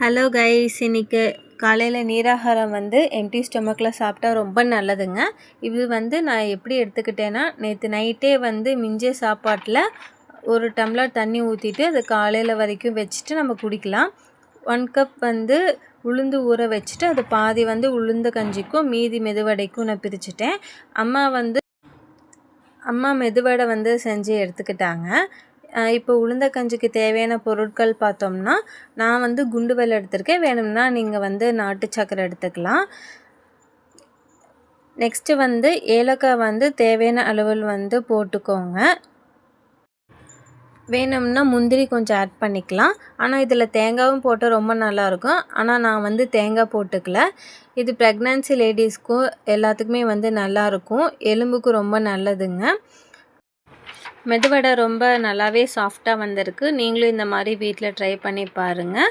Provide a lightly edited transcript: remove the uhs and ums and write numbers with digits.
Hello guys, இன்னைக்கு காலையில் நீராகாரம் empty ஸ்டொமக்கில் சாப்பிட்டா ரொம்ப நல்லதுங்க. இது நான் எப்படி எடுத்துக்கிட்டேன்னா, நேற்று நைட்டே மிஞ்சிய சாப்பாட்டில் ஒரு டம்ளர் தண்ணி ஊற்றிட்டு அது காலையில் வரைக்கும் வச்சுட்டு நம்ம குடிக்கலாம். 1 கப் உளுந்து ஊற வச்சுட்டு அது பாதி உளுந்த கஞ்சிக்கும் மீதி மெதுவடைக்கும் நான் பிரிச்சுட்டேன். அம்மா மெதுவடை செஞ்சு எடுத்துக்கிட்டாங்க. இப்போ உளுந்த கஞ்சிக்கு தேவையான பொருட்கள் பார்த்தோம்னா, நான் குண்டு வெல்லம் எடுத்திருக்கேன். வேணும்னா நீங்கள் நாட்டு சக்கரை எடுத்துக்கலாம். நெக்ஸ்ட்டு ஏலக்காய் தேவையான அளவில் போட்டுக்கோங்க. வேணும்னா முந்திரி கொஞ்சம் ஆட் பண்ணிக்கலாம். ஆனால் இதில் தேங்காயும் போட்டால் ரொம்ப நல்லாயிருக்கும். ஆனால் நான் தேங்காய் போட்டுக்கல. இது ப்ரெக்னன்சி லேடிஸ்க்கும் எல்லாத்துக்குமே நல்லாயிருக்கும். எலும்புக்கு ரொம்ப நல்லதுங்க. மெதுவடை ரொம்ப நல்லாவே சாஃப்டாக வந்திருக்கு. நீங்களும் இந்த மாதிரி வீட்டில் ட்ரை பண்ணி பாருங்கள்.